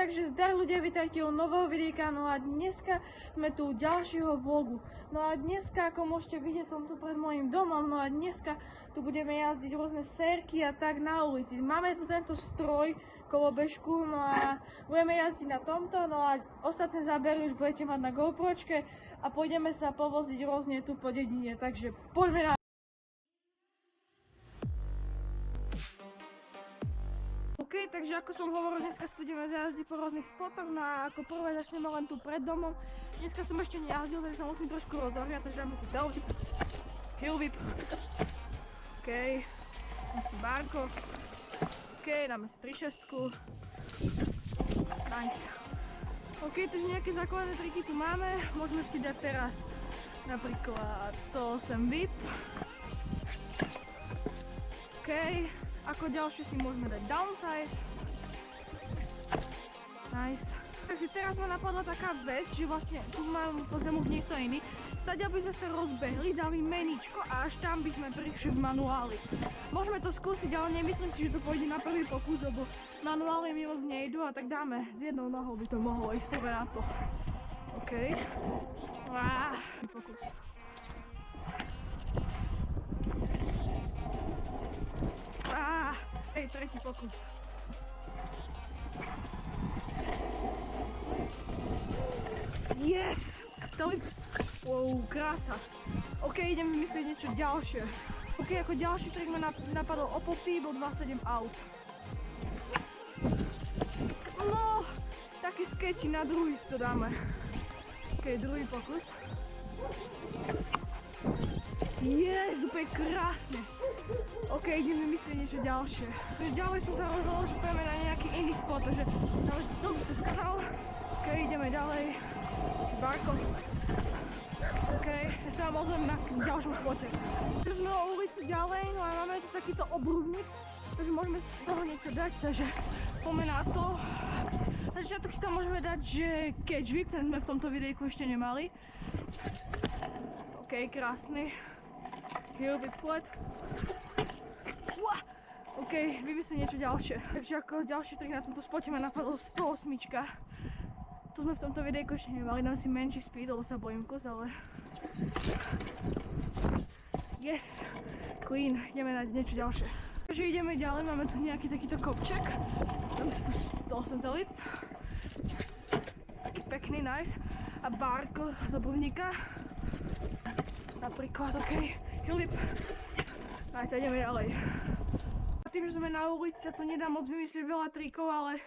takže zdar ľudia, vítajte u nového videjka, no a dneska sme tu u ďalšieho vlogu. No a dneska, ako môžete vidieť, som tu pred mojím domom, no a dneska tu budeme jazdiť rôzne sérky a tak na ulici. Máme tu tento stroj, kolobežku, no a budeme jazdiť na tomto, no a ostatné zábery už budete mať na GoPročke a pôjdeme sa povoziť rôzne tu po dedine, takže poďme na... OK, takže ako som hovoril, dneska sa ideme zajazdiť po rôznych spotoch, no a ako prvé začneme len tu pred domom. Dneska som ešte nejazdil, takže sa musím trošku rozohriať, takže dáme si tailwhip, hillwhip, OK, dáme si bárko, OK, dáme si 3/6, nice. OK, takže nejaké základné triky tu máme, môžeme si dať teraz napríklad 108 whip, OK. Ako ďalšie si môžeme dať downside. Nice. Takže teraz ma napadla taká vec, že vlastne tu mám pozem už niekto iný. Staďa by sme sa rozbehli, dali meničko a až tam by sme prišli v manuáli. Môžeme to skúsiť, ale nemyslím si, že to pôjde na prvý pokus, lebo manuály mi moc nejdu a tak dáme. S jednou nohou by to mohlo ísť prvé na to. OK. Pokus. Hej, tretí pokus. Yes! Wow, krása. OK, ideme vymyslieť niečo ďalšie. OK, ako ďalší trik ma napadol opoty, bol 27 out. No, taký sketchy, na druhý si to dáme. OK, druhý pokus. Yes, úplne krásne. OK, ideme vymyslieť niečo ďalšie. Ďalej som sa rozhodol, že pôjdeme na nejaký iný spot, takže dáme si to cez kanál. OK, ideme ďalej. Si bárko. OK, ja sa vám ozvem na ďalšom spote. Takže sme o ulicu ďalej, no a máme tu takýto obrubník, takže môžeme si z toho niečo dať, takže poďme na to. Na začiatok si tam môžeme dať, že catch whip, ten sme v tomto videjku ešte nemali. OK, krásny. Hillwhip flat. OK, vymyslím niečo ďalšie. Takže ako ďalší trik na tomto spote ma napadol 108. Tu sme v tomto videjku ešte nemali, dám si menší speed, lebo sa bojím kus, ale... Yes! Clean, ideme na niečo ďalšie. Takže ideme ďalej, máme tu nejaký takýto kopček. Dáme si tu 108 tailwhip. Taký pekný, nice. A bárko z obrubníka. Napríklad, OK, hillwhip. Nice, ideme ďalej. Tým, že sme na ulici, sa to nedá moc vymyslieť veľa trikov, ale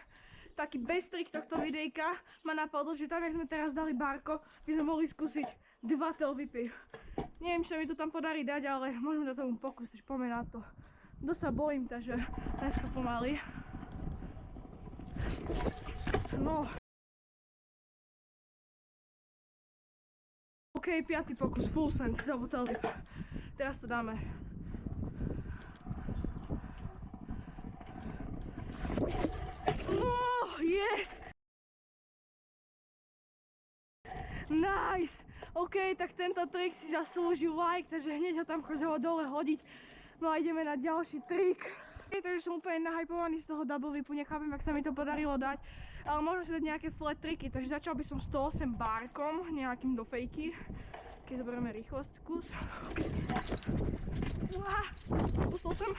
taký best trik tohto videjka ma napadol, že tam, jak sme teraz dali bárko, by sme mohli skúsiť 2 tailwhipy. Neviem, či sa mi to tam podarí dať, ale môžeme do tomu pokúsiť, poďme na to. Dosť sa bojím, takže najskôr pomaly. No. OK, 5. pokus, full send, double tailwhip. Teraz to dáme. Oh, yes! Nice! OK, tak tento trik si zaslúžil like, takže hneď ho tam chodilo dole hodiť. No a ideme na ďalší trik. Okay, takže som úplne nahypovaný z toho double whipu, nechápem, ak sa mi to podarilo dať. Ale môžem si dať nejaké flat triky, takže začal by som 108 bárkom, nejakým do fejky. Keď zoberieme rýchlosť, kus. Pustil som.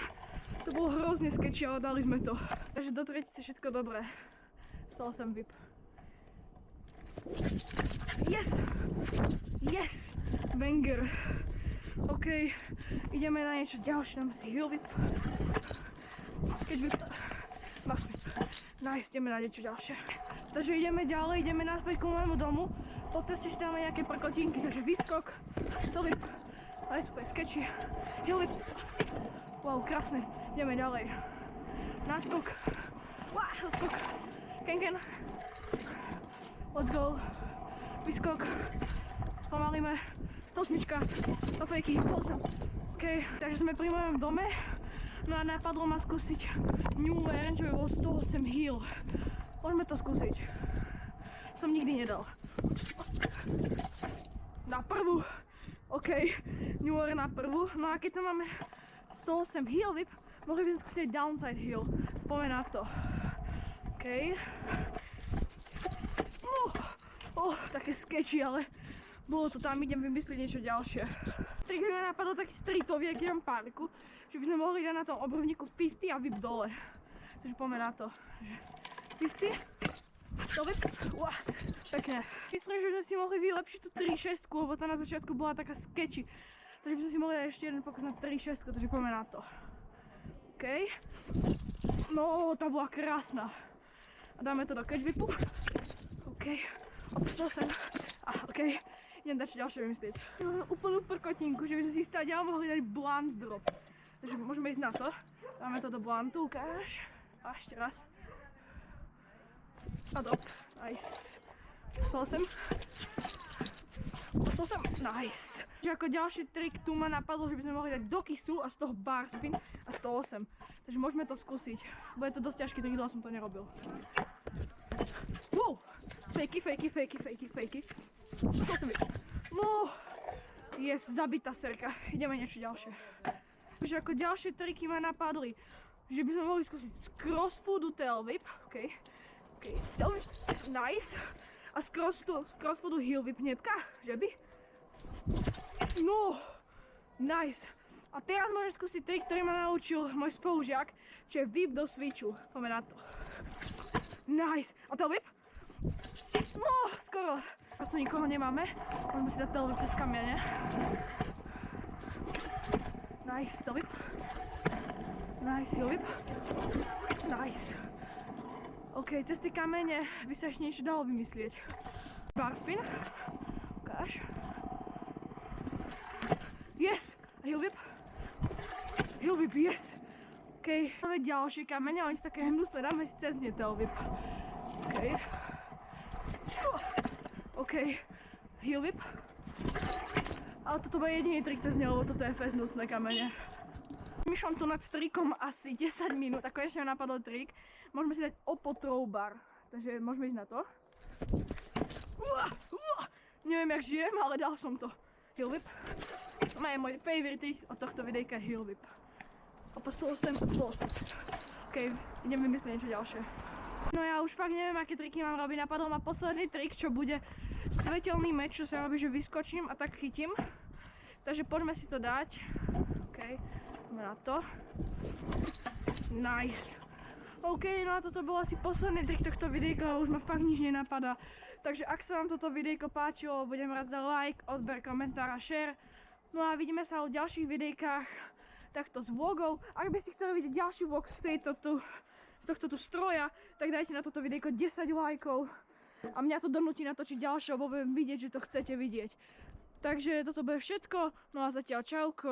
To bolo hrozne sketchy, ale dali sme to. Takže do tretice všetko dobré. 108 whip. Yes! Yes! Banger. OK, ideme na niečo ďalšie, dáme si hill whip. Sketch whip. Max whip. Nice, ideme na niečo ďalšie. Takže ideme ďalej, ideme naspäť ku môjmu domu. Po ceste si dáme nejaké prkotinky, takže výskok, hill whip. Nice, super sketchy. Hill whip. Wow, krásne. Ideme ďalej. Náskok. Skok. Ken. Let's go. Vyskok. Spomalíme. 108. Do fejky. OK, takže sme pri mojom dome. No a napadlo ma skúsiť New Air, čo by bol 108 hill. Môžeme to skúsiť. Som nikdy nedal. Na prvú. OK, New Air na prvú. No a keď tam máme 108 heel whip, mohli by sme skúsiť downside heel. Poďme na to. OK. také sketchy, ale bolo to tam, idem vymyslieť niečo ďalšie. Tak mi napadlo taký streetový, aký mám parku, že by sme mohli dať na tom obrvníku 50 a vyp dole. Takže poďme na to, že 50, to vyp, pekne. Myslím, že by sme si mohli vylepšiť tú 3.6, lebo tá na začiatku bola taká sketchy. Takže by sme si mohli dať ešte jeden pokus na 3.6, takže poďme na to. OK. No, tá bola krásna. A dáme to do catch whipu. OK. Opustil sem. OK. Idem dať čo ďalšie vymyslieť. Úplnú prkotinku, že by sme si stáť ďalej mohli dať blunt drop. Takže môžeme ísť na to. Dáme to do bluntu, ukáž. A ešte raz. A drop. Nice. Opustil sem. Nice. Že ako ďalší trik tu ma napadlo, že by sme mohli dať do kisu a z toho bar spin a 108. Takže môžeme to skúsiť. Bude to dosť ťažký trik, dlho som to nerobil. Wow! Fakey. 108. No! Yes, zabitá serka. Ideme niečo ďalšie. Takže ako ďalšie triky ma napadli, že by sme mohli skúsiť z crossfoodu tail whip. OK. Nice. A z crossfoodu heel whip hneďka, že by? No, nice. A teraz môžem skúsiť trik, ktorý ma naučil môj spolužiak, čo je whip do switchu. Poďme na to. Nice. A tail whip? No, skoro. Teraz tu nikoho nemáme. Môžeme si dať tail whip cez kamiene. Nice, tail whip. Nice, heel whip. Nice. OK, cez tie kamene by sa ešte niečo dalo vymyslieť. Bar spin. Ukáž. Yes! Heel whip. Heel whip, yes! OK, máme ďalšie kamene, oni sú také hnusné, dáme si cez ne tail whip. OK. Heel whip. Ale toto bude jediný trik cez ne, lebo toto je fest hnusné kamene. Myšľam tu nad trikom asi 10 minút a konečne mi napadol trik. Môžeme si dať opo throw bar. Takže môžeme ísť na to. Neviem jak žijem, ale dal som to. Heel whip. To je môj favorite trik od tohto videjka, heel whip. Opo 108 a 108. OK, idem vymyslieť niečo ďalšie. No ja už fakt neviem, aké triky mám robiť. Napadol ma posledný trik, čo bude svetelný meč, čo sa robí, že vyskočím a tak chytím. Takže poďme si to dať. OK. Na to. Nice. OK, no a toto bol asi posledný trik tohto videjka, už ma fakt nič nenapadá. Takže ak sa vám toto videjko páčilo, budem rád za like, odber, komentár a share. No a vidíme sa v ďalších videjkách takto s vlogov. Ak by ste chceli vidieť ďalší vlog z tohto stroja, tak dajte na toto videjko 10 lajkov. A mňa to donúti natočiť ďalšie, lebo budem vidieť, že to chcete vidieť. Takže toto bude všetko, no a zatiaľ čauko.